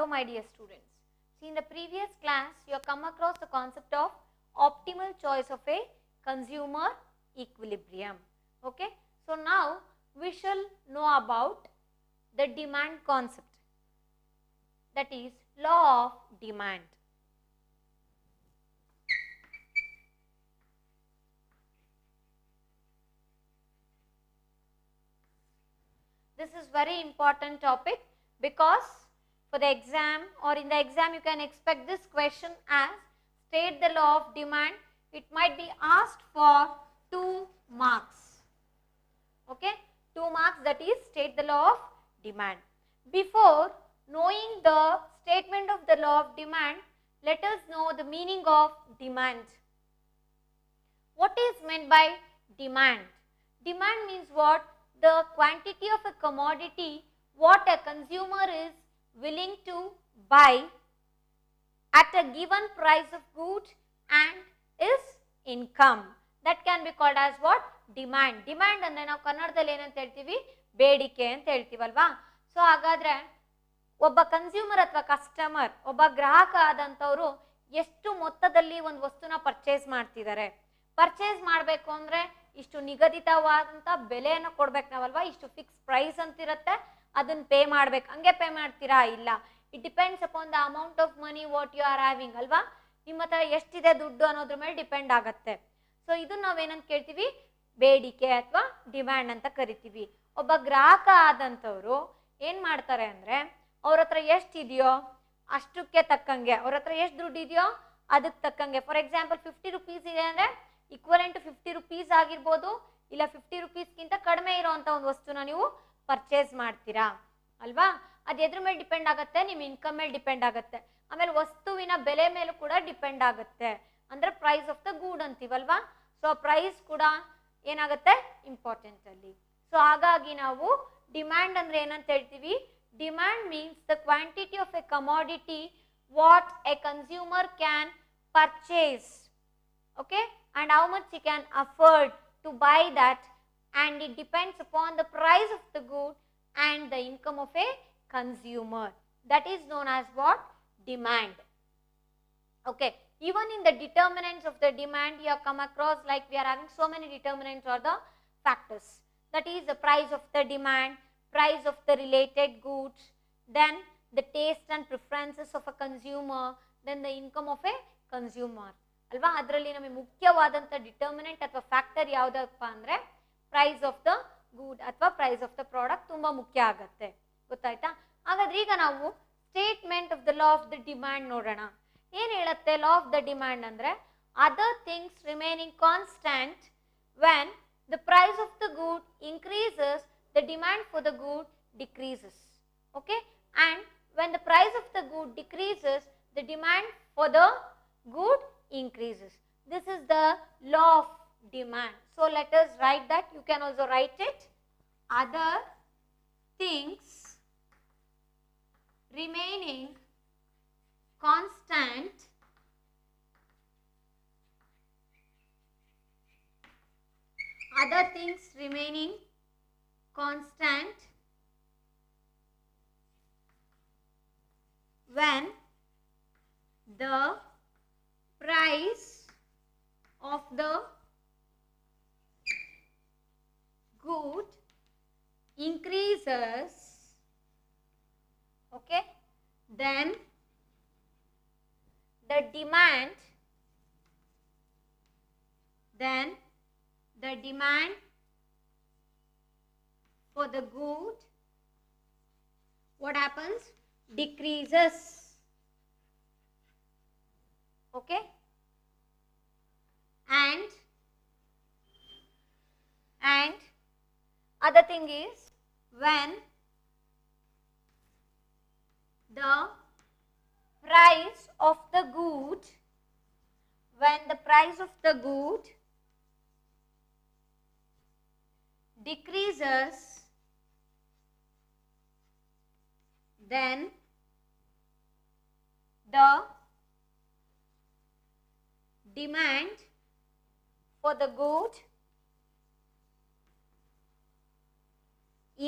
Hello my dear students. See, in the previous class you have come across the concept of optimal choice of a consumer equilibrium. Okay. So now we shall know about the demand concept, that is law of demand. This is very important topic because for the exam or in the exam you can expect this question as state the law of demand. It might be asked for 2 marks. Okay, 2 marks, that is state the law of demand. Before knowing the statement of the law of demand, let us know the meaning of demand. What is meant by demand? Demand means what? The quantity of a commodity what a consumer is willing to buy at a given price of good and is income. That can be called as what? Demand. Demand ಅಂದ್ರೆ ನಾವು ಕನ್ನಡದಲ್ಲಿ ಏನಂತ ಹೇಳ್ತೀವಿ? ಬೇಡಿಕೆ ಅಂತ ಹೇಳ್ತೀವಲ್ವಾ? So ಹಾಗಾದ್ರೆ ಒಬ್ಬ consumer ಅಥವಾ ಕಸ್ಟಮರ್, ಒಬ್ಬ ಗ್ರಾಹಕ ಆದಂಥವರು ಎಷ್ಟು ಮೊತ್ತದಲ್ಲಿ ಒಂದು ವಸ್ತುನ ಪರ್ಚೇಸ್ ಮಾಡ್ತಿದ್ದಾರೆ. ಪರ್ಚೇಸ್ ಮಾಡಬೇಕು ಅಂದರೆ ಇಷ್ಟು ನಿಗದಿತವಾದಂಥ ಬೆಲೆಯನ್ನು ಕೊಡ್ಬೇಕು ನಾವಲ್ವಾ, ಇಷ್ಟು ಫಿಕ್ಸ್ ಪ್ರೈಸ್ ಅಂತಿರುತ್ತೆ, ಅದನ್ನು ಪೇ ಮಾಡ್ಬೇಕು. ಹಂಗೆ ಪೇ ಮಾಡ್ತೀರಾ? ಇಲ್ಲ. It depends upon the amount of money what you are having ಅಲ್ವಾ, ನಿಮ್ಮ ಹತ್ರ ಎಷ್ಟಿದೆ ದುಡ್ಡು ಅನ್ನೋದ್ರ ಮೇಲೆ ಡಿಪೆಂಡ್ ಆಗುತ್ತೆ. ಸೊ ಇದು ನಾವೇನಂತ ಕೇಳ್ತೀವಿ? ಬೇಡಿಕೆ ಅಥವಾ ಡಿಮ್ಯಾಂಡ್ ಅಂತ ಕರಿತೀವಿ. ಒಬ್ಬ ಗ್ರಾಹಕ ಆದಂಥವ್ರು ಏನು ಮಾಡ್ತಾರೆ ಅಂದರೆ ಅವ್ರ ಹತ್ರ ಎಷ್ಟಿದೆಯೋ ಅಷ್ಟಕ್ಕೆ ತಕ್ಕಂಗೆ, ಅವ್ರ ಹತ್ರ ಎಷ್ಟು ದುಡ್ಡು ಇದೆಯೋ ಅದಕ್ಕೆ ತಕ್ಕಂಗೆ. ಫಾರ್ ಎಕ್ಸಾಂಪಲ್ 50 ರೂಪೀಸ್ ಇದೆ ಅಂದರೆ ಈಕ್ವಲೆಂಟ್ 50 ರೂಪೀಸ್ ಆಗಿರ್ಬೋದು, ಇಲ್ಲ 50 ರೂಪೀಸ್ಗಿಂತ ಕಡಿಮೆ ಇರೋವಂಥ ಒಂದು ವಸ್ತುನ ನೀವು ಪರ್ಚೇಸ್ ಮಾಡ್ತೀರಾ ಅಲ್ವಾ. ಅದು ಎದ್ರ ಮೇಲೆ ಡಿಪೆಂಡ್ ಆಗುತ್ತೆ? ನಿಮ್ಮ ಇನ್ಕಮ್ ಮೇಲೆ ಡಿಪೆಂಡ್ ಆಗುತ್ತೆ. ಆಮೇಲೆ ವಸ್ತುವಿನ ಬೆಲೆ ಮೇಲೂ ಕೂಡ ಡಿಪೆಂಡ್ ಆಗುತ್ತೆ. ಅಂದರೆ ಪ್ರೈಸ್ ಆಫ್ ದ ಗೂಡ್ ಅಂತೀವಲ್ವಾ. ಸೊ ಪ್ರೈಸ್ ಕೂಡ ಏನಾಗುತ್ತೆ? ಇಂಪಾರ್ಟೆಂಟ್ ಅಲ್ಲಿ. ಸೊ ಹಾಗಾಗಿ ನಾವು ಡಿಮ್ಯಾಂಡ್ ಅಂದ್ರೆ ಏನಂತ ಹೇಳ್ತೀವಿ? Demand means the quantity of A commodity what A consumer can purchase, okay, and how much he can afford to buy that, and it depends upon the price of the good and the income of a consumer. That is known as what? Demand. Okay, even in the determinants of the demand you have come across, like we are having so many determinants or the factors. That is the price of the demand, price of the related goods, then the taste and preferences of a consumer, then the income of a consumer ಅಲ್ವಾ. ಅದರಲ್ಲಿ ನಮಗೆ ಮುಖ್ಯವಾದಂಥ determinant ಅಥವಾ factor ಯಾವುದಪ್ಪ ಅಂದರೆ price of the ಗೂಡ್ ಅಥವಾ price of the product ತುಂಬ ಮುಖ್ಯ ಆಗುತ್ತೆ. ಗೊತ್ತಾಯ್ತಾ? ಹಾಗಾದ್ರೆ ಈಗ ನಾವು statement of the law of the demand ನೋಡೋಣ. ಏನು ಹೇಳುತ್ತೆ ಲಾ ಆಫ್ ದ ಡಿಮ್ಯಾಂಡ್ ಅಂದರೆ other things remaining constant when the price of the good increases the demand for the good decreases. Okay, and when the price of the good decreases the demand for the good increases. This is the law of demand. So let us write that. You can also write it. Other things remaining constant other things remaining constant when the price of the good increases, okay, then the demand for the good, what happens? Decreases. Okay, and other thing is when the price of the good decreases, then the demand for the good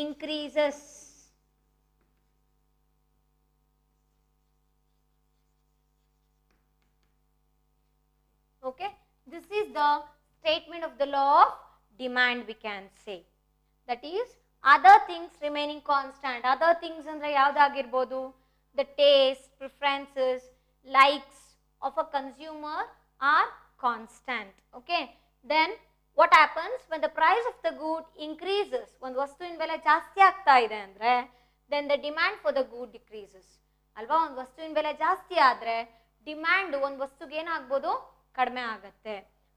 increases. Okay, this is the statement of the law of demand, we can say. That is, other things remaining constant. Other things andre yavudagirbodu? The taste, preferences, likes of a consumer are constant. Okay, then what happens when the price of the good increases? ಒಂದು ವಸ್ತುವಿನ ಬೆಲೆ ಜಾಸ್ತಿ ಆಗ್ತಾ ಇದೆ ಅಂದ್ರೆ then the demand for the good decreases. ಅಲ್ವಾ, ಒಂದು ವಸ್ತುವಿನ ಬೆಲೆ ಜಾಸ್ತಿ ಆದ್ರೆ ಡಿಮ್ಯಾಂಡ್ ಒಂದು ವಸ್ತುಗೆ ಏನಾಗ್ಬೋದು, ಕಡಿಮೆ ಆಗುತ್ತೆ.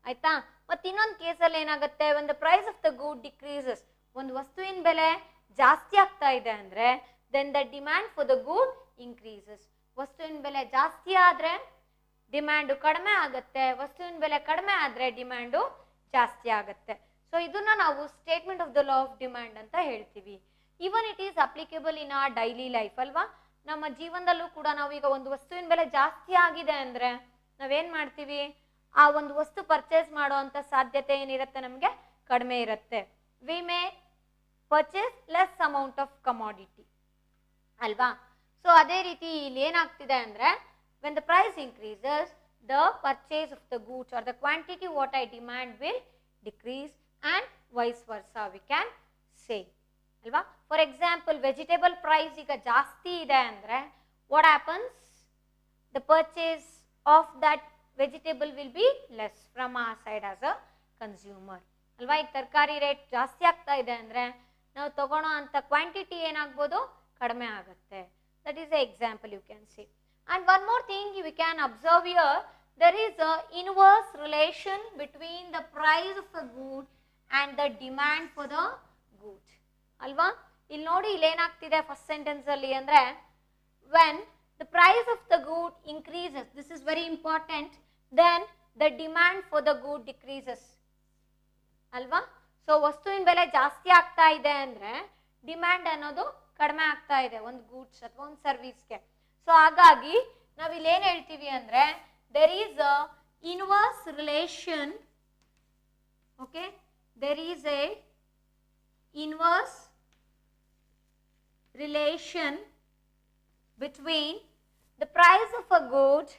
ಆಯ್ತಾ, ಮತ್ತೆ ಇನ್ನೊಂದು ಕೇಸಲ್ಲಿ ಏನಾಗುತ್ತೆ, when the price of the good decreases, ಒಂದು ವಸ್ತುವಿನ ಬೆಲೆ ಜಾಸ್ತಿ ಆಗ್ತಾ ಇದೆ ಅಂದ್ರೆ then the demand for the good increases. ವಸ್ತುವಿನ ಬೆಲೆ ಜಾಸ್ತಿ ಆದ್ರೆ ಡಿಮ್ಯಾಂಡು ಕಡಿಮೆ ಆಗುತ್ತೆ, ವಸ್ತುವಿನ ಬೆಲೆ ಕಡಿಮೆ ಆದ್ರೆ ಡಿಮ್ಯಾಂಡು ಜಾಸ್ತಿ ಆಗುತ್ತೆ. ಸೊ ಇದನ್ನ ನಾವು statement of the law of demand ಅಂತ ಹೇಳ್ತೀವಿ. Even it is applicable in our daily life ಅಲ್ವಾ. ನಮ್ಮ ಜೀವನದಲ್ಲೂ ಕೂಡ ನಾವು ಈಗ ಒಂದು ವಸ್ತುವಿನ ಬೆಲೆ ಜಾಸ್ತಿ ಆಗಿದೆ ಅಂದ್ರೆ ನಾವೇನ್ ಮಾಡ್ತೀವಿ, ಆ ಒಂದು ವಸ್ತು ಪರ್ಚೇಸ್ ಮಾಡುವಂತ ಸಾಧ್ಯತೆ ಏನಿರುತ್ತೆ ನಮಗೆ ಕಡಿಮೆ ಇರುತ್ತೆ. We may purchase less amount of commodity ಅಲ್ವಾ. ಸೊ ಅದೇ ರೀತಿ ಇಲ್ಲಿ ಏನಾಗ್ತಿದೆ ಅಂದ್ರೆ when the price increases, the purchase of the goods or the quantity what I demand will decrease and vice versa we can say alva. For example, vegetable price iga ಜಾಸ್ತಿ ಇದೆ ಅಂದ್ರೆ what happens, the purchase of that vegetable will be less from our side as a consumer alva. ಈಗ ತರಕಾರಿ rate ಜಾಸ್ತಿ ಆಗ್ತಾ ಇದೆ ಅಂದ್ರೆ ನಾವು ತಗೊಳ್ಳೋ ಅಂತ ಕ್ವಾಂಟಿಟಿ ಏನಾಗಬಹುದು, ಕಡಿಮೆ ಆಗುತ್ತೆ. that is the example you can see. And one more thing we can observe here, there is a inverse relation between the price of a good and the demand for the good alva. ಇಲ್ಲಿ ನೋಡಿ, ಇಲ್ಲಿ ಏನಾಗ್ತಿದೆ first sentence ಅಲ್ಲಿ ಅಂದ್ರೆ when the price of the good increases, this is very important, then the demand for the good decreases alva. So ವಸ್ತುವಿನ ಬೆಲೆ ಜಾಸ್ತಿ ಆಗ್ತಾ ಇದೆ ಅಂದ್ರೆ ಡಿಮ್ಯಾಂಡ್ ಅನ್ನೋದು ಕಡಿಮೆ ಆಗ್ತಾ ಇದೆ ಒಂದು ಗೂಡ್ಸ್ ಅಥವಾ ಒಂದು ಸರ್ವಿಸ್ಗೆ. ಸೊ ಹಾಗಾಗಿ ನಾವು ಇಲ್ಲಿ ಏನ್ ಹೇಳ್ತೀವಿ ಅಂದ್ರೆ there is a inverse relation. Okay, there is a inverse relation between the price of a good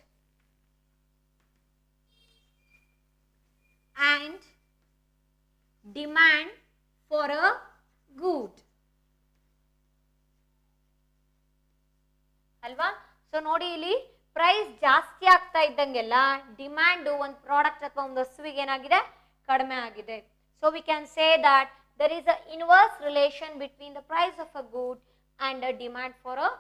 and demand for a good ಅಲ್ವಾ. ಸೊ ನೋಡಿ, ಇಲ್ಲಿ ಪ್ರೈಸ್ ಜಾಸ್ತಿ ಆಗ್ತಾ ಇದ್ದಂಗೆಲ್ಲ ಡಿಮ್ಯಾಂಡ್ ಒಂದು ಪ್ರಾಡಕ್ಟ್ ಅಥವಾ ಒಂದು ವಸ್ತುವಿಗೆ ಏನಾಗಿದೆ, ಕಡಿಮೆ ಆಗಿದೆ. So we can say that there is a inverse relation between the price of a good and a demand for a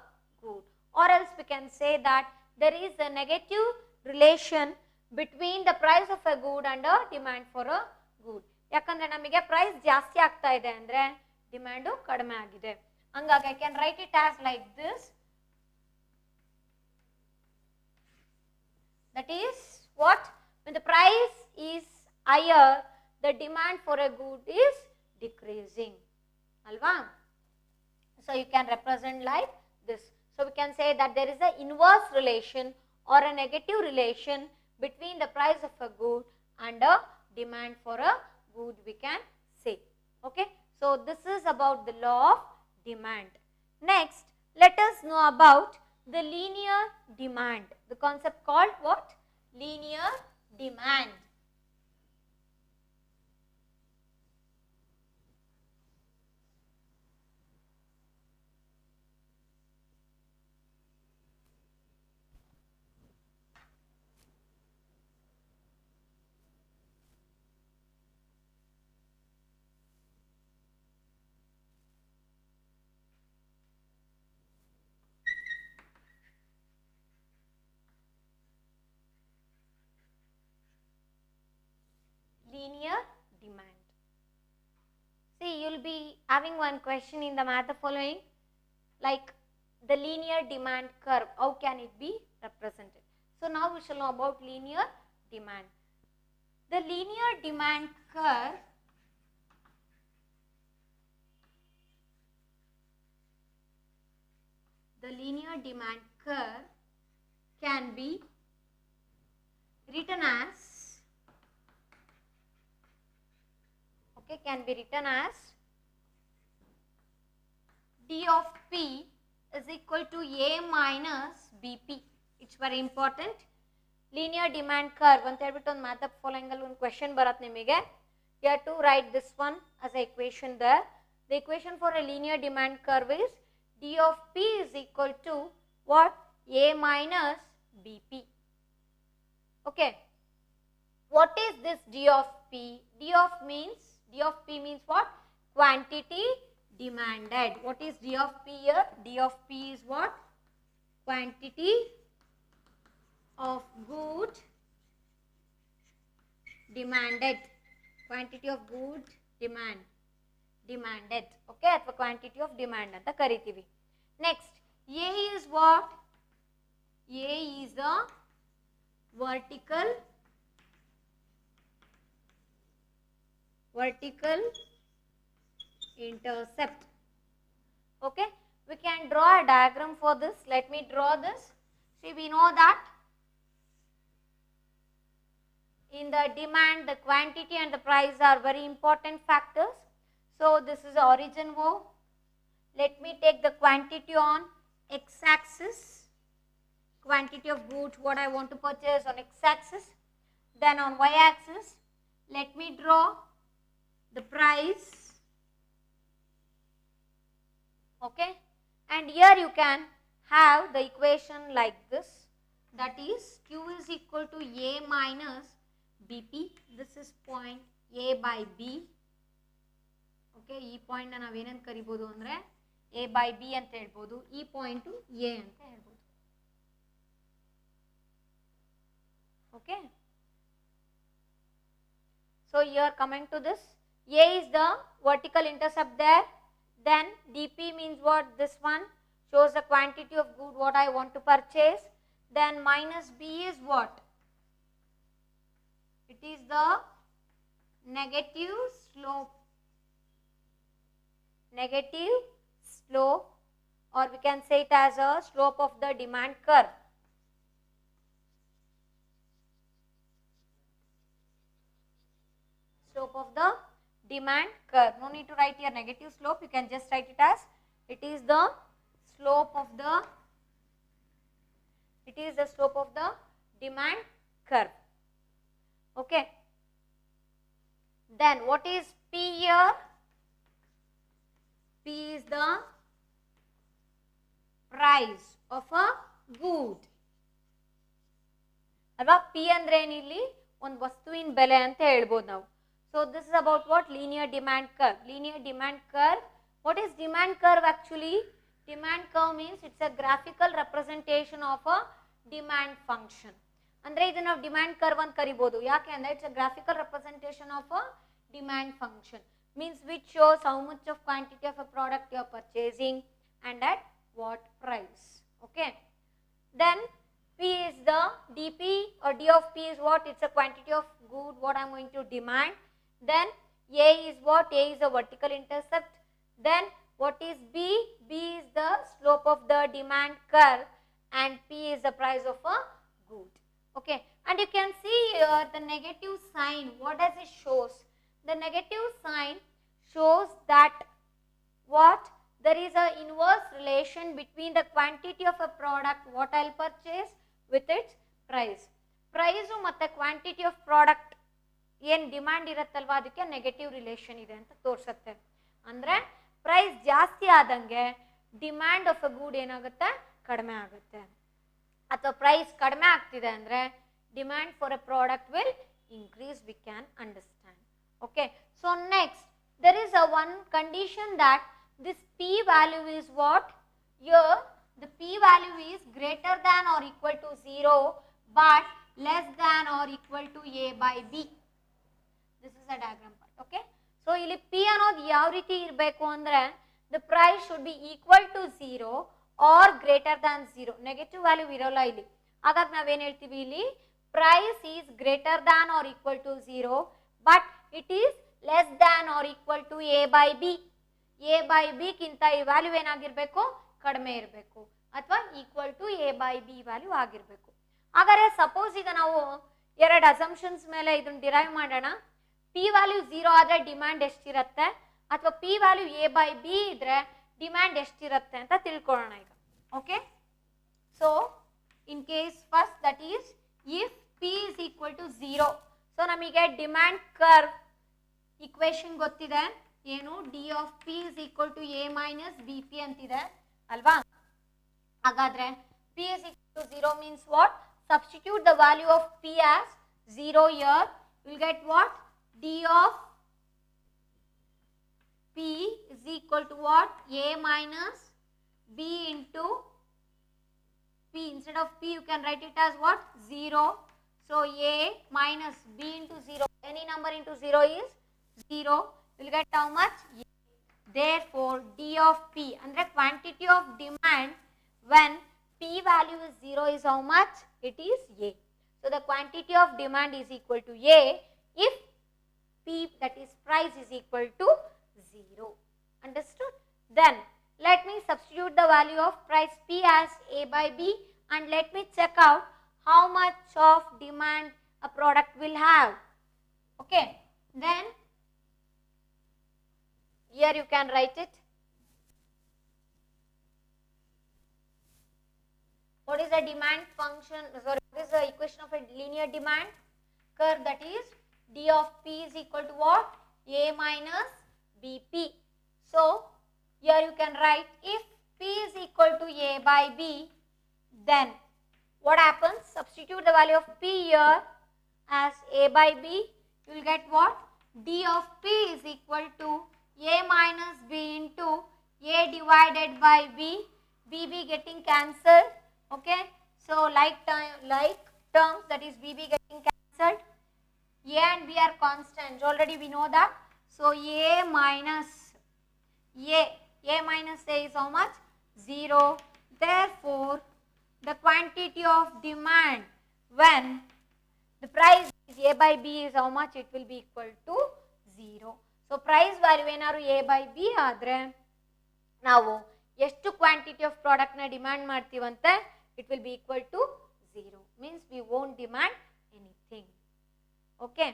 good, or else we can say that there is a negative relation between the price of a good and a demand for a good. ಯಾಕಂದ್ರೆ ನಮಗೆ price ಜಾಸ್ತಿ ಆಗ್ತಾ ಇದೆ ಅಂದ್ರೆ demand ಕಡಿಮೆ ಆಗಿದೆ. ಹಂಗಾಗಿ I can write it as like this. That is what, when the price is higher, the demand for a good is decreasing alva. So you can represent like this. So we can say that there is a inverse relation or a negative relation between the price of a good and a demand for a good, we can say. Okay, so this is about the law of demand. Next, let us know about the linear demand, the concept called what, linear demand. Linear demand. See, you will be having one question in the math following, like the linear demand curve, how can it be represented? So now we shall know about linear demand. The linear demand curve can be written as d of p is equal to a minus bp. It's very important. linear demand curve ಅಂತ ಹೇಳ್ಬಿಟ್ಟು ಒಂದು ಮ್ಯಾಥಪ್ following ಅಲ್ಲಿ ಒಂದು question ಬರುತ್ತೆ ನಿಮಗೆ. You have to write this one as an equation there. The equation for a linear demand curve is d of p is equal to what? A minus bp. Okay. What is this d of p? D of p means what? Quantity demanded. What is d of p here? D of p is what? Quantity of good demanded. Quantity of good demanded. Okay, ಅಥವಾ quantity of demand ಅಂತ ಕರಿತೀವಿ. Next, A is what? A is the vertical intercept. Okay, we can draw a diagram for this. Let me draw this. See, we know that in the demand, the quantity and the price are very important factors. So this is the origin O. Let me take the quantity on x-axis, quantity of goods what I want to purchase on x-axis. Then on y-axis, let me draw the price. Okay, and here you can have the equation like this, that is Q is equal to A minus BP. This is point A by B. Okay, ಈ point ನಾವು ಏನಂತ ಕರಿಬಹುದು ಅಂದ್ರೆ A by B ಅಂತ ಹೇಳ್ಬೋದು, ಈ point A ಅಂತ ಹೇಳ್ಬೋದು. Okay, so here coming to this, A is the vertical intercept there. Then dP means what? This one shows the quantity of good what I want to purchase. Then minus B is what? It is the negative slope, or we can say it as a slope of the demand curve. Slope of the demand curve. No need to write here negative slope. You can just write it as it is the slope of the demand curve. Okay. Then what is P here? P is the price of a good. ಅಲ್ವಾ? P ಅಂದ್ರೆ ಏನಿಲ್ಲಿ ಒಂದು ವಸ್ತುವಿನ ಬೆಲೆ ಅಂತ ಹೇಳ್ಬೋದು ನಾವು. So this is about what? Linear demand curve. Linear demand curve. What is demand curve actually? Demand curve means it's a graphical representation of a demand function. ಅಂದ್ರೆ ಇದನ್ನ ನಾವು ಡಿಮ್ಯಾಂಡ್ ಕರ್ವ್ ಅಂತ ಕರಿಬಹುದು. ಯಾಕೆ ಅಂದ್ರೆ it's a graphical representation of a demand function. Means which shows how much of quantity of a product you are purchasing and at what price. Okay. Then P is the dP or d of P is what? It's a quantity of good what I am going to demand. Then A is what? A is a vertical intercept. Then what is B? B is the slope of the demand curve and P is the price of a good. Okay, and you can see the negative sign. What does it shows? The negative sign shows that what? There is a inverse relation between the quantity of a product what I will purchase with its price. Price ಮತ್ತು quantity of product ಏನು demand ಇರುತ್ತಲ್ವ ಅದಕ್ಕೆ negative relation ಇದೆ ಅಂತ ತೋರಿಸುತ್ತೆ. ಅಂದರೆ price ಜಾಸ್ತಿ ಆದಂಗೆ ಡಿಮ್ಯಾಂಡ್ ಆಫ್ ಅ ಗೂಡ್ ಏನಾಗುತ್ತೆ? ಕಡಿಮೆ ಆಗುತ್ತೆ. ಅಥವಾ ಪ್ರೈಸ್ ಕಡಿಮೆ ಆಗ್ತಿದೆ ಅಂದರೆ demand for A product will increase, we can understand. Okay, so next there is a one condition that this P value is what? Here the P value is greater than or equal to 0 but less than or equal to A by B. This is a diagram part. Okay, so ಇಲ್ಲಿ P ಅನ್ನೋದು ಯಾವ ರೀತಿ ಇರಬೇಕು ಅಂದರೆ the price should be equal to 0 or greater than 0. Negative value ಇರೋಲ್ಲ ಇಲ್ಲಿ. ಹಾಗಾಗಿ ನಾವೇನು ಹೇಳ್ತೀವಿ ಇಲ್ಲಿ? Price is greater than or equal to 0 but it is less than or equal to A by B. A by B ಗಿಂತ ಈ value ಏನಾಗಿರಬೇಕು? ಕಡಿಮೆ ಇರಬೇಕು ಅಥವಾ equal to A by B value ಆಗಿರಬೇಕು. ಹಾಗಾದ್ರೆ ಸಪೋಸ್ ಈಗ ನಾವು ಎರಡು ಅಸಂಪ್ಷನ್ಸ್ ಮೇಲೆ ಇದನ್ನ ಡಿರೈವ್ ಮಾಡೋಣ. P ವ್ಯಾಲ್ಯೂ 0 ಆದರೆ ಡಿಮ್ಯಾಂಡ್ ಎಷ್ಟಿರುತ್ತೆ ಅಥವಾ P value A by B ಇದ್ರೆ ಡಿಮ್ಯಾಂಡ್ ಎಷ್ಟಿರುತ್ತೆ ಅಂತ ತಿಳ್ಕೊಳ್ಳೋಣ ಈಗ. Okay, so in case first that is if P is equal to 0. So ನಮಗೆ ಡಿಮ್ಯಾಂಡ್ ಕರ್ವ್ ಇಕ್ವೇಶನ್ ಗೊತ್ತಿದೆ ಏನು, D of P is equal to A minus B P ಅಂತಿದೆ ಅಲ್ವಾ. ಹಾಗಾದ್ರೆ P is equal to 0 means what? Substitute the value of p as 0 here. You will get what? D of p is equal to what? A minus b into p. Instead of p you can write it as what? 0. So a minus b into 0. Any number into 0 is 0. You will get how much? A. Therefore D of p andre quantity of demand when p value is 0 is how much? It is A. So the quantity of demand is equal to A if P, that is price, is equal to 0. Understood? Then let me substitute the value of price P as A by B and let me check out how much of demand a product will have. Okay. Then here you can write it. What is the demand function? Sorry, what is the equation of a linear demand curve? That is D of P is equal to what? A minus BP. So here you can write if P is equal to A by B, then what happens? Substitute the value of P here as A by B. You will get what? D of P is equal to A minus B into A divided by B. BB getting cancelled. Okay, so like terms, that is BB getting cancelled. A and B are constants, already we know that. So A minus A is how much? 0. Therefore the quantity of demand when the price is A by B is how much? It will be equal to 0. So price value ಏನಾದ್ರು A by B ಆದರೆ ನಾವು ಎಷ್ಟು quantity of product ನ demand ಮಾಡ್ತೀವಂತೆ, it will be equal to 0. Means we won't demand anything. Okay.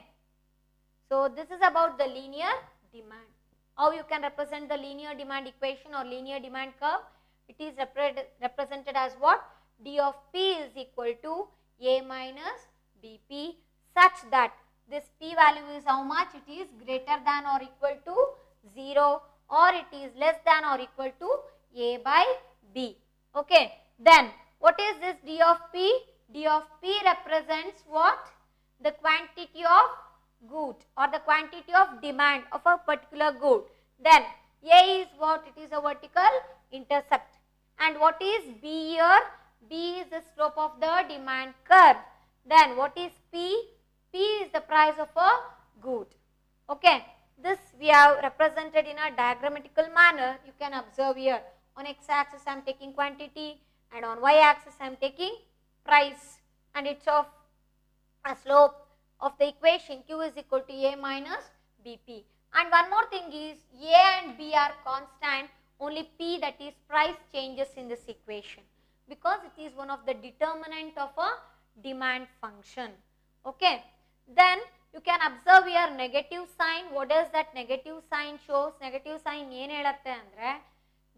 So this is about the linear demand. How you can represent the linear demand equation or linear demand curve? It is represented as what? D of P is equal to A minus BP such that this P value is how much? It is greater than or equal to 0 or it is less than or equal to A by B. Okay. Then what is this D of P? D of P represents what? The quantity of good or the quantity of demand of a particular good. Then A is what? It is a vertical intercept. And what is B here? B is the slope of the demand curve. Then what is P? P is the price of a good. Okay. This we have represented in a diagrammatical manner. You can observe here. On x-axis I am taking quantity and on y-axis I am taking price, and it's of a slope of the equation Q is equal to A minus BP. And one more thing is A and B are constant, only P, that is price, changes in this equation because it is one of the determinant of a demand function. Okay. Then you can observe here negative sign. What does that negative sign shows? Negative sign ಏನು ಹೇಳುತ್ತೆ ಅಂದರೆ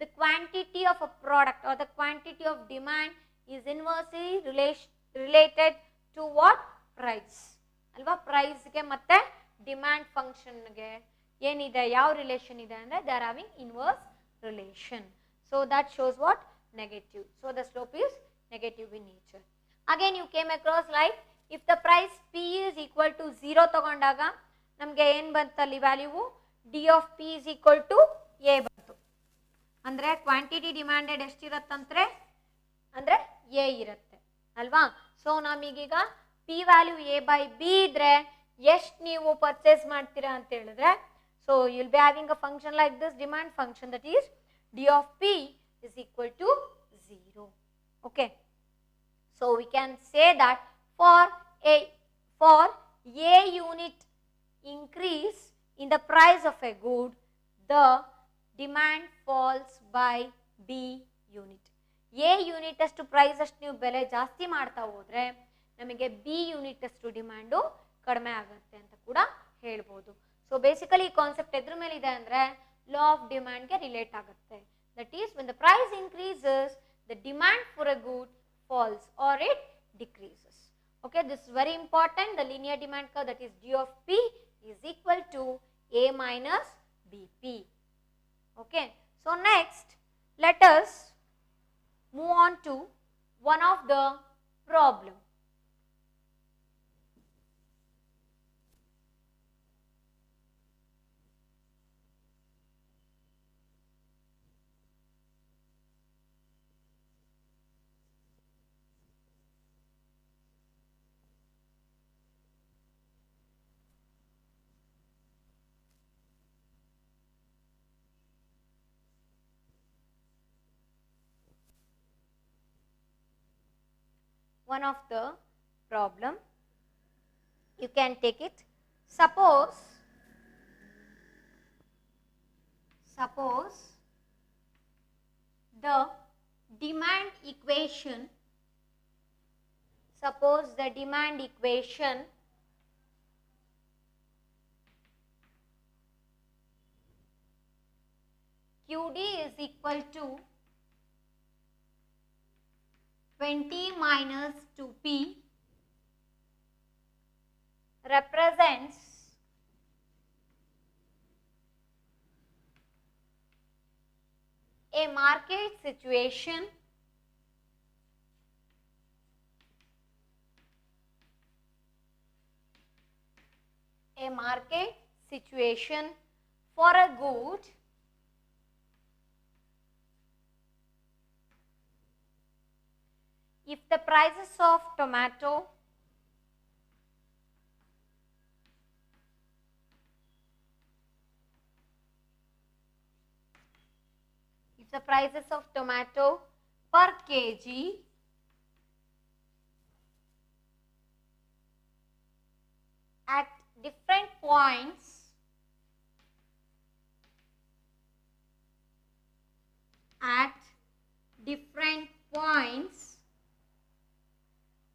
the quantity of a product or the quantity of demand is inversely related to what? Price. ಅಲ್ವಾ, ಪ್ರೈಸ್ಗೆ ಮತ್ತೆ demand ಫಂಕ್ಷನ್ಗೆ ಏನಿದೆ, ಯಾವ relation ಇದೆ ಅಂದರೆ they are having inverse relation. So that shows what? Negative. So the slope is negative in nature. Again you came across like if the price P is equal to 0 ತಗೊಂಡಾಗ ನಮಗೆ ಏನು ಬಂತಲ್ಲಿ value? D of P is equal to A ಬಂತು. ಅಂದರೆ quantity demanded ಎಷ್ಟಿರತ್ತಂದ್ರೆ ಅಂದರೆ A ಇರುತ್ತೆ ಅಲ್ವಾ. So ನಮಗೀಗ P value A by B ಇದ್ರೆ ಎಷ್ಟು ನೀವು ಪರ್ಚೇಸ್ ಮಾಡ್ತೀರಾ ಅಂತ ಹೇಳಿದ್ರೆ, so you will be having a function like this demand function, that is D of P is equal to 0. Okay. So we can say that for a unit increase in the price of a good, the demand falls by B unit. A unit ಅಷ್ಟು price ಅಷ್ಟು ನೀವು ಬೆಲೆ ಜಾಸ್ತಿ ಮಾಡ್ತಾ ಹೋದ್ರೆ ನಮಗೆ B unit ಅಷ್ಟು demand ಕಡಿಮೆ ಆಗುತ್ತೆ ಅಂತ ಕೂಡ ಹೇಳ್ಬೋದು. ಸೊ ಬೇಸಿಕಲಿ ಈ ಕಾನ್ಸೆಪ್ಟ್ ಎದ್ರ ಮೇಲೆ ಇದೆ ಅಂದರೆ ಲಾ ಆಫ್ ಡಿಮ್ಯಾಂಡ್ಗೆ ರಿಲೇಟ್ ಆಗುತ್ತೆ. That is when the price increases, the demand for a good falls or it decreases. Okay, this is very important. The linear demand curve, that is D of P, is equal to A minus BP. Okay, so next let us move on to one of the problem. One of the problem, you can take it. Suppose the demand equation, QD is equal to 20 minus 2P represents a market situation for a good if the prices of tomato per kg at different points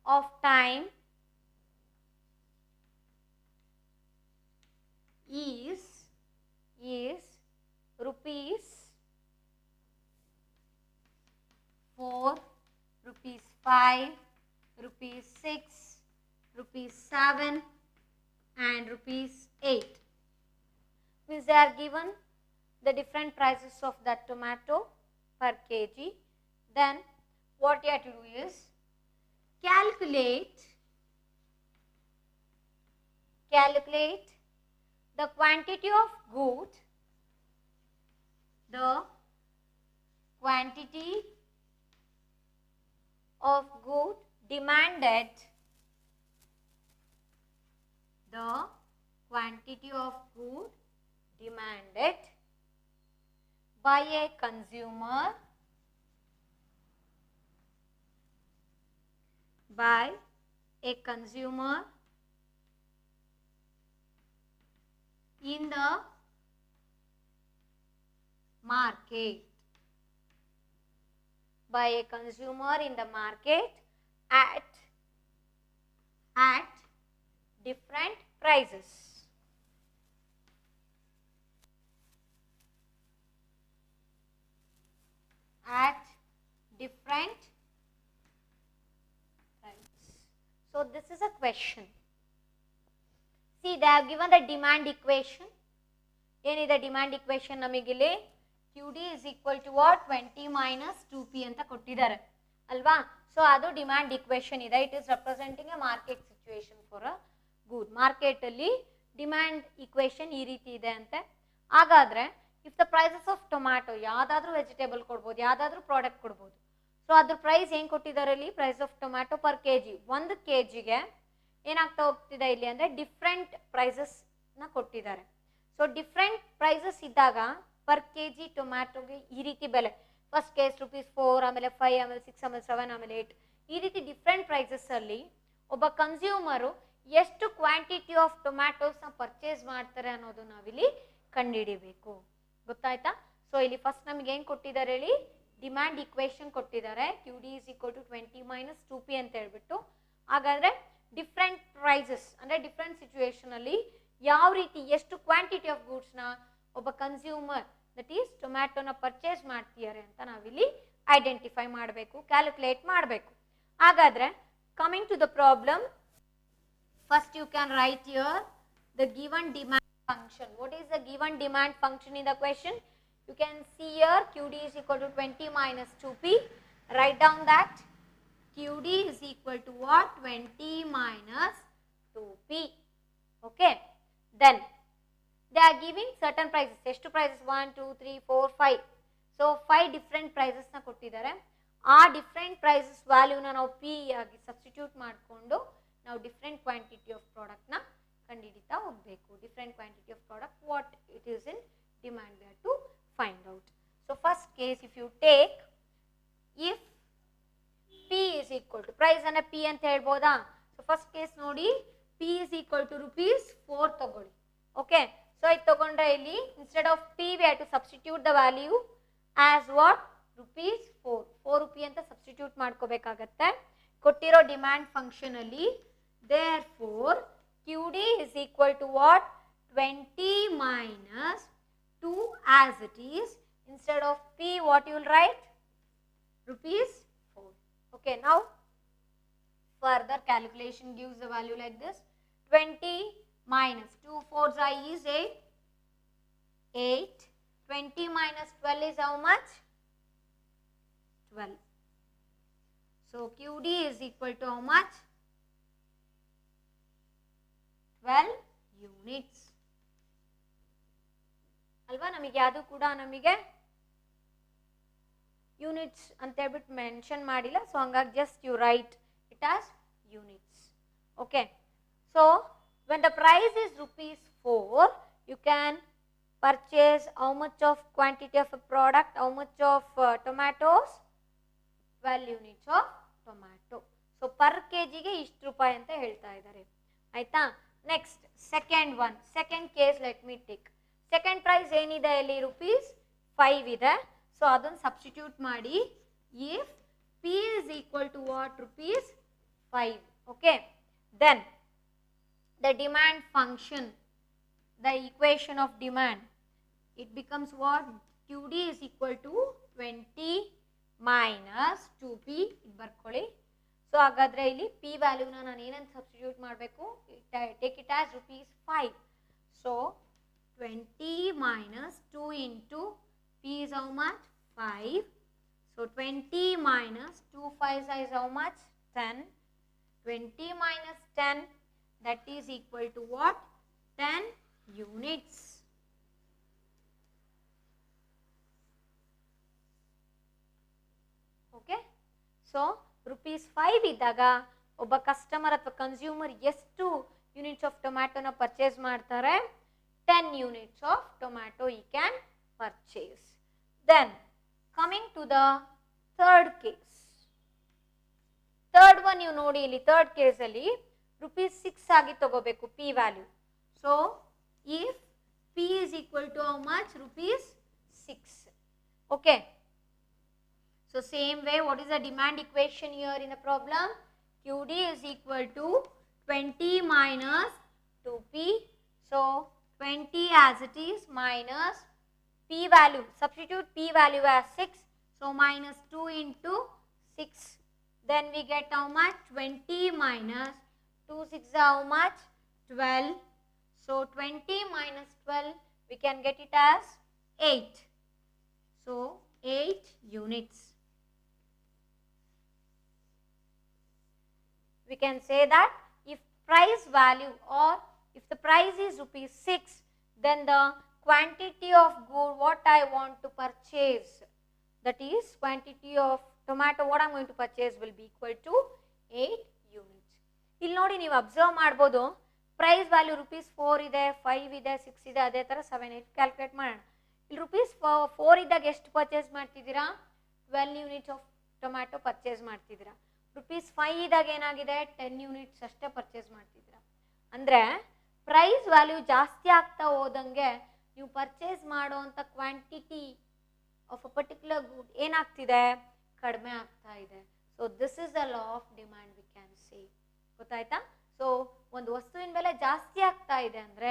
of time is rupees 4, rupees 5, rupees 6, rupees 7 and rupees 8. Means they are given the different prices of that tomato per kg. Then what you have to do is calculate the quantity of good, demanded, by a consumer in the market, at different prices. So this is a question. See, they have given the demand equation. ಏನಿದೆ demand equation ನಮಗಿಲ್ಲಿ QD is equal to what? 20 minus 2P ಅಂತ ಕೊಟ್ಟಿದ್ದಾರೆ ಅಲ್ವಾ. So ಅದು demand equation ಇದೆ. It is representing a market situation for a good. Market ಅಲ್ಲಿ demand equation ಈ ರೀತಿ ಇದೆ ಅಂತೆ. ಹಾಗಾದ್ರೆ if the prices of tomato, ಯಾವ್ದಾದ್ರು ವೆಜಿಟೇಬಲ್ ಕೊಡ್ಬೋದು, ಯಾವ್ದಾದ್ರು ಪ್ರಾಡಕ್ಟ್ ಕೊಡ್ಬೋದು. ಸೊ ಅದ್ರ ಪ್ರೈಸ್ ಏನ್ ಕೊಟ್ಟಿದ್ದಾರೆ ಇಲ್ಲಿ? Price of tomato per kg, 1 kgಗೆ ಏನಾಗ್ತಾ ಹೋಗ್ತಿದೆ ಇಲ್ಲಿ ಅಂದ್ರೆ ಡಿಫ್ರೆಂಟ್ ಪ್ರೈಸಸ್ ನ ಕೊಟ್ಟಿದ್ದಾರೆ. ಸೊ ಡಿಫ್ರೆಂಟ್ ಪ್ರೈಸಸ್ ಇದ್ದಾಗ ಪರ್ kg ಟೊಮ್ಯಾಟೊಗೆ ಈ ರೀತಿ ಬೆಲೆ, ಫಸ್ಟ್ ಕೇಸ್ rupees 4, ಆಮೇಲೆ 5, ಆಮೇಲೆ 6, ಆಮೇಲೆ 7, ಆಮೇಲೆ 8, ಈ ರೀತಿ ಡಿಫ್ರೆಂಟ್ ಪ್ರೈಸಸ್ ಅಲ್ಲಿ ಒಬ್ಬ ಕನ್ಸ್ಯೂಮರು ಎಷ್ಟು ಕ್ವಾಂಟಿಟಿ ಆಫ್ ಟೊಮ್ಯಾಟೋಸ್ ನ ಪರ್ಚೇಸ್ ಮಾಡ್ತಾರೆ ಅನ್ನೋದು ನಾವಿಲ್ಲಿ ಕಂಡುಹಿಡಿಬೇಕು. ಗೊತ್ತಾಯ್ತಾ? ಸೊ ಇಲ್ಲಿ ಫಸ್ಟ್ ನಮ್ಗೆ ಏನ್ ಕೊಟ್ಟಿದ್ದಾರೆ ಹೇಳಿ? ಡಿಮ್ಯಾಂಡ್ ಇಕ್ವೇಶನ್ ಕೊಟ್ಟಿದ್ದಾರೆ. QD is equal to 20 minus 2P ಅಂತ ಹೇಳ್ಬಿಟ್ಟು. ಹಾಗಾದ್ರೆ ಡಿಫ್ರೆಂಟ್ ಪ್ರೈಸಸ್ ಅಂದ್ರೆ ಡಿಫ್ರೆಂಟ್ ಸಿಚುವೇಶನ್ ಅಲ್ಲಿ ಯಾವ ರೀತಿ ಎಷ್ಟು ಕ್ವಾಂಟಿಟಿ ಆಫ್ ಗೂಡ್ಸ್ ನ ಒಬ್ಬ ಕನ್ಸ್ಯೂಮರ್ ದಟ್ ಈಸ್ ಟೊಮ್ಯಾಟೋನ ಪರ್ಚೇಸ್ ಮಾಡ್ತಿದ್ದಾರೆ ಅಂತ ನಾವಿಲ್ಲಿ ಐಡೆಂಟಿಫೈ ಮಾಡಬೇಕು, ಕ್ಯಾಲ್ಕುಲೇಟ್ ಮಾಡಬೇಕು. ಹಾಗಾದ್ರೆ coming to the problem, First you can write here the given demand function. What is the given demand function in the question? You can see here QD is equal to 20 minus 2P. Write down that QD is equal to what? 20 minus 2P. Okay. Then they are giving certain prices. ಎಷ್ಟು prices? 1, 2, 3, 4, 5. So 5 different prices na ಕೊಟ್ಟಿದ್ದಾರೆ. ಆ different prices ವ್ಯಾಲ್ಯೂನ ನಾವು P ಆಗಿ substitute ಮಾಡಿಕೊಂಡು ನಾವು different quantity of ಪ್ರಾಡಕ್ಟ್ನ ಕಂಡುಹಿಡಿತಾ ಹೋಗಬೇಕು. Different quantity of product what it is in demand we have to find out. So first case if you take if P is equal to price ಅನ್ನ P ಅಂತ ಹೇಳ್ಬೋದಾ? So first case ನೋಡಿ, P is equal to ₹4 ತಗೊಳ್ಳಿ. Okay, so ಇದು ತಗೊಂಡ್ರೆ ಇಲ್ಲಿ instead of P we have to substitute the value as what? ₹4. 4 rupee ಅಂತ substitute ಮಾಡ್ಕೋಬೇಕಾಗತ್ತೆ ಕೊಟ್ಟಿರೋ ಡಿಮ್ಯಾಂಡ್ ಫಂಕ್ಷನ್ ಅಲ್ಲಿ. therefore QD is equal to what? 20 minus 2 as it is. Instead of P, what you will write? ₹4. Okay, now further calculation gives the value like this. 20 minus 2 4s is 8. 8. 20 minus 12 is how much? 12. So QD is equal to how much? 12 units. ಅಲ್ವಾ? ನಮಗೆ ಯಾವುದು ಕೂಡ ನಮಗೆ units ಅಂತ ಹೇಳ್ಬಿಟ್ಟು mention ಮಾಡಿಲ್ಲ. So ಹಂಗಾಗಿ just you write it as units. Okay, so when the price is ₹4, you can purchase how much of quantity of a product, how much of tomatoes? 12 units of tomato. So per kg ಗೆ ಇಷ್ಟು ರೂಪಾಯಿ ಅಂತ ಹೇಳ್ತಾ ಇದ್ದಾರೆ. ಆಯ್ತಾ? Next second one, second case let me take. Second price ಏನಿದೆ ಇಲ್ಲಿ? ₹5 ಇದೆ. ಸೊ ಅದನ್ನು ಸಬ್ಸ್ಟಿಟ್ಯೂಟ್ ಮಾಡಿ. If P is equal to what? ₹5. Okay, then the demand function, the equation of demand, it becomes what? QD is equal to 20 minus 2P. ಇದು ಬರ್ಕೊಳ್ಳಿ. So ಹಾಗಾದ್ರೆ ಇಲ್ಲಿ P ವ್ಯಾಲ್ಯೂನ ನಾನು ಏನಂತ ಸಬ್ಸ್ಟಿಟ್ಯೂಟ್ ಮಾಡಬೇಕು? Take it as ₹5. So 20 minus 2 into P is how much? 5. So 20 minus 2 5s is how much? 10. 20 minus 10, that is equal to what? 10 units. Okay, so ₹5 ಇದ್ದಾಗ ಒಬ್ಬ customer ಅಥವಾ ಕನ್ಸ್ಯೂಮರ್ ಎಷ್ಟು ಯೂನಿಟ್ಸ್ ಆಫ್ ಟೊಮ್ಯಾಟೋನ ಪರ್ಚೇಸ್ ಮಾಡ್ತಾರೆ? 10 units of tomato he can purchase. Then coming to the third case, third one ನೀವು ನೋಡಿ, ಇಲ್ಲಿ third case ಅಲ್ಲಿ ₹6 ಆಗಿ ತಗೋಬೇಕು P value. So if P is equal to how much? ₹6. Okay, so same way, what is the demand equation here in the problem? QD is equal to 20 minus 2P. So 20 as it is minus P value, substitute P value as 6. So minus 2 into 6, then we get how much? 20 minus 2 6 how much? 12. So 20 minus 12, we can get it as 8. So 8 units. We can say that if price value, or if the price is ₹6, then the quantity of good what I want to purchase, that is quantity of tomato what I am going to purchase will be equal to 8 units. ಇಲ್ಲಿ ನೋಡಿ, ನೀವು observe ಮಾಡ್ಬೋದು, price value ₹4 ಇದೆ, 5 ಇದೆ, 6 ಇದೆ, ಅದೇ ಥರ 7 8 calculate ಮಾಡೋಣ. ಇಲ್ಲಿ ₹4 ಇದ್ದಾಗ ಎಷ್ಟು ಪರ್ಚೇಸ್ ಮಾಡ್ತಿದ್ದೀರಾ? 12 ಯೂನಿಟ್ಸ್ ಆಫ್ ಟೊಮ್ಯಾಟೊ ಪರ್ಚೇಸ್ ಮಾಡ್ತಿದ್ದೀರಾ. ₹5 ಇದ್ದಾಗ ಏನಾಗಿದೆ? 10 ಯೂನಿಟ್ಸ್ ಅಷ್ಟೇ ಪರ್ಚೇಸ್ ಮಾಡ್ತಿದ್ದೀರಾ. ಅಂದರೆ ಪ್ರೈಸ್ ವ್ಯಾಲ್ಯೂ ಜಾಸ್ತಿ ಆಗ್ತಾ ಹೋದಂಗೆ ನೀವು ಪರ್ಚೇಸ್ ಮಾಡೋವಂಥ quantity of a particular good ಏನಾಗ್ತಿದೆ? ಕಡಿಮೆ ಆಗ್ತಾ ಇದೆ. So this is the law of demand we can say. ಗೊತ್ತಾಯ್ತಾ? ಸೊ ಒಂದು ವಸ್ತುವಿನ ಬೆಲೆ ಜಾಸ್ತಿ ಆಗ್ತಾ ಇದೆ ಅಂದರೆ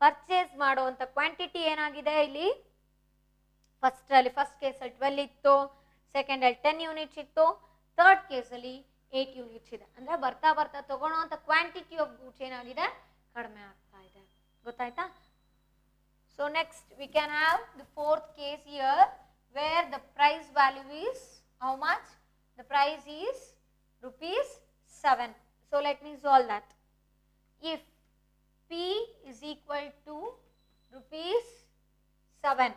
ಪರ್ಚೇಸ್ ಮಾಡುವಂಥ ಕ್ವಾಂಟಿಟಿ ಏನಾಗಿದೆ ಇಲ್ಲಿ? ಫಸ್ಟ್ ಕೇಸಲ್ಲಿ 12 ಇತ್ತು, ಸೆಕೆಂಡಲ್ಲಿ 10 ಯೂನಿಟ್ಸ್ ಇತ್ತು, ಥರ್ಡ್ ಕೇಸಲ್ಲಿ 8 ಯೂನಿಟ್ಸ್ ಇದೆ. ಅಂದರೆ ಬರ್ತಾ ಬರ್ತಾ ತಗೊಳ್ಳೋಂಥ ಕ್ವಾಂಟಿಟಿ ಆಫ್ ಗೂಡ್ಸ್ ಏನಾಗಿದೆ, ಕಡಿಮೆ ಆಗ್ತಾ ಇದೆ. ಗೊತ್ತಾಯ್ತಾ? So next we can have the fourth case here where the price value is how much? The price is ₹7. So let me solve that. If P is equal to ₹7,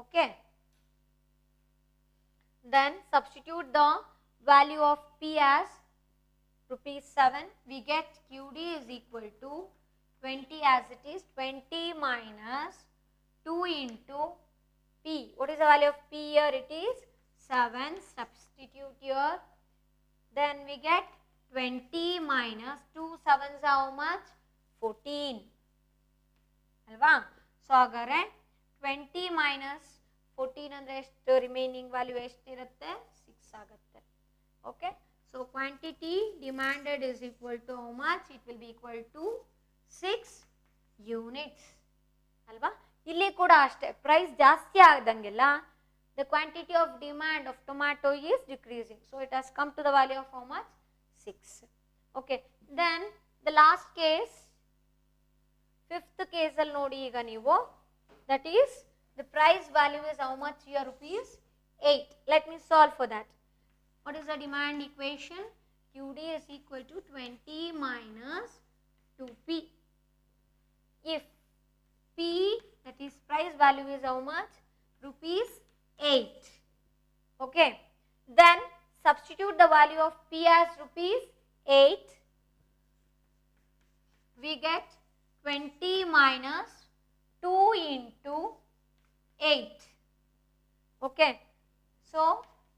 okay, then substitute the value of P as ₹7. We get QD is equal to 20 as it is. 20 minus 2 into P. What is the value of P here? It is 7. Substitute here. Then we get 20 minus 2 sevens how much? 14. Alva? So agare 20 minus 14 andre ಎಷ್ಟು remaining value ಎಷ್ಟು ಇರುತ್ತೆ? 6 ಆಗುತ್ತೆ. Okay. So quantity demanded is equal to how much? It will be equal to 6 units. Alva? ಇಲ್ಲಿ ಕೂಡ ಅಷ್ಟೇ, price ಜಾಸ್ತಿ ಆದಂಗೆಲ್ಲ the quantity of demand of tomato is decreasing. So it has come to the value of how much? 6. Okay. Then the last case, fifth case alli nodi iga neevu, that is the price value is how much here? ₹8. Let me solve for that. What is the demand equation? QD is equal to 20 minus 2P. If P, that is price value, is how much? ₹8. Okay. Then substitute the value of P as ₹8. We get 20 minus 2 into 8. Okay. So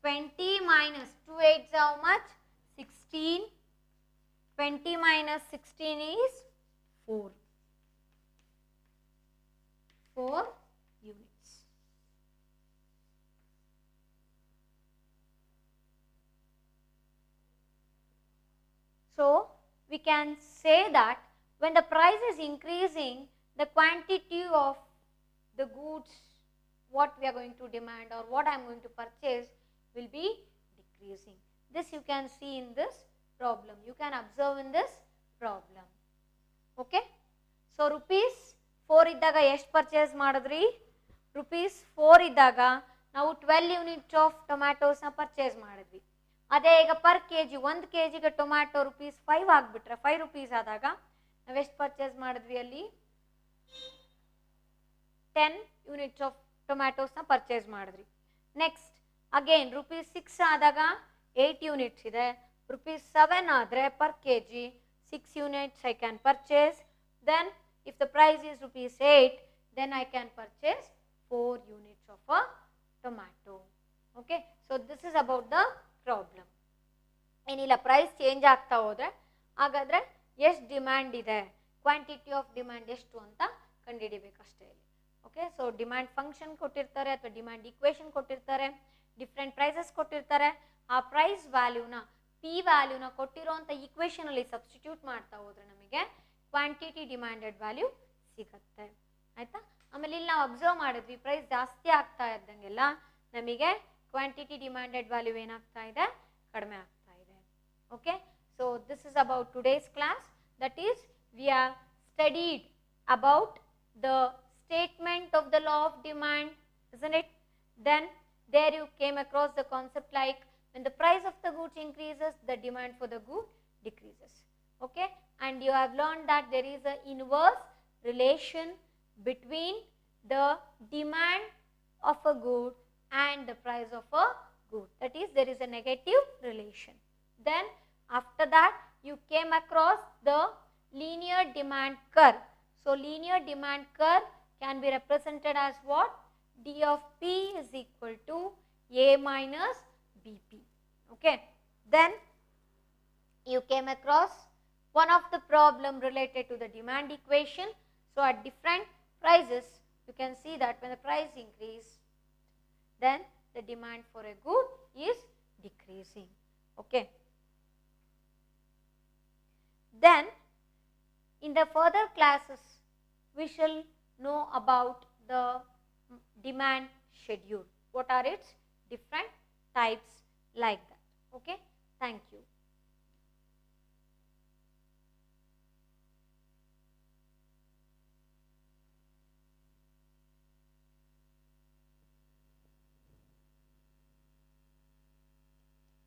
20 minus 2 8 how much? 16. 20 minus 16 is 4. 4 units. So we can say that when the price is increasing, the quantity of the goods what we are going to demand or what I am going to purchase will be decreasing. This you can see in this problem. You can observe in this problem. Okay. So ₹4 ಇದ್ದಾಗ ಎಷ್ಟು purchase ಮಾಡಿದ್ರಿ? ₹4 ಇದ್ದಾಗ ನಾವು 12 unit of ಟೊಮ್ಯಾಟೋಸ್ನ purchase ಮಾಡಿದ್ವಿ. ಅದೇ ಈಗ per KG 1 kgಗೆ tomato ₹5 ಆಗಿಬಿಟ್ರೆ, ₹5 ಆದಾಗ ನಾವು ಎಷ್ಟು ಪರ್ಚೇಸ್ ಮಾಡಿದ್ವಿ? ಅಲ್ಲಿ 10 ಯೂನಿಟ್ಸ್ ಆಫ್ ಟೊಮ್ಯಾಟೋಸ್ನ ಪರ್ಚೇಸ್ ಮಾಡಿದ್ರಿ. ನೆಕ್ಸ್ಟ್ ಅಗೇನ್ ₹6 ಆದಾಗ 8 ಯೂನಿಟ್ಸ್ ಇದೆ. ₹7 ಆದರೆ per k g 6 units I can purchase. Then if the price is ₹8, then I can purchase 4 units of a tomato. Okay. So this is about the problem. ಏನಿಲ್ಲ, price change ಆಗ್ತಾ ಹೋದರೆ ಹಾಗಾದರೆ ಎಷ್ಟು demand ಇದೆ, quantity of demand ಎಷ್ಟು ಅಂತ ಕಂಡುಹಿಡಿಬೇಕಷ್ಟೇ ಇಲ್ಲಿ. Okay. So demand function ಕೊಟ್ಟಿರ್ತಾರೆ ಅಥವಾ ಡಿಮ್ಯಾಂಡ್ ಈಕ್ವೇಷನ್ ಕೊಟ್ಟಿರ್ತಾರೆ, ಡಿಫ್ರೆಂಟ್ ಪ್ರೈಸಸ್ ಕೊಟ್ಟಿರ್ತಾರೆ. ಆ ಪ್ರೈಸ್ ವ್ಯಾಲ್ಯೂನ, ಪಿ ವ್ಯಾಲ್ಯೂನ ಕೊಟ್ಟಿರೋಂಥ ಈಕ್ವೇಷನಲ್ಲಿ ಸಬ್ಸ್ಟಿಟ್ಯೂಟ್ ಮಾಡ್ತಾ ಹೋದರೆ ನಮಗೆ ಕ್ವಾಂಟಿಟಿ ಡಿಮ್ಯಾಂಡೆಡ್ ವ್ಯಾಲ್ಯೂ ಸಿಗುತ್ತೆ. ಆಯಿತಾ? ಆಮೇಲೆ ಇಲ್ಲಿ ನಾವು ಅಬ್ಸರ್ವ್ ಮಾಡಿದ್ವಿ, ಪ್ರೈಸ್ ಜಾಸ್ತಿ ಆಗ್ತಾ ಇದ್ದಂಗೆಲ್ಲ ನಮಗೆ ಕ್ವಾಂಟಿಟಿ ಡಿಮ್ಯಾಂಡೆಡ್ ವ್ಯಾಲ್ಯೂ ಏನಾಗ್ತಾ ಇದೆ? ಕಡಿಮೆ ಆಗ್ತಾ ಇದೆ. Okay. So this is about today's class. That is we have studied about the statement of the law of demand, isn't it? Then there you came across the concept like when the price of the goods increases, the demand for the good decreases. Okay. And you have learned that there is an inverse relation between the demand of a good and the price of a good. That is, there is a negative relation. Then after that you came across the linear demand curve. So linear demand curve can be represented as what? D of P is equal to A minus BP. Okay. Then you came across one of the problem related to the demand equation. So at different prices you can see that when the price increase, then the demand for a good is decreasing. Okay. Then in the further classes we shall know about the demand schedule. What are its different types like that. Okay. Thank you.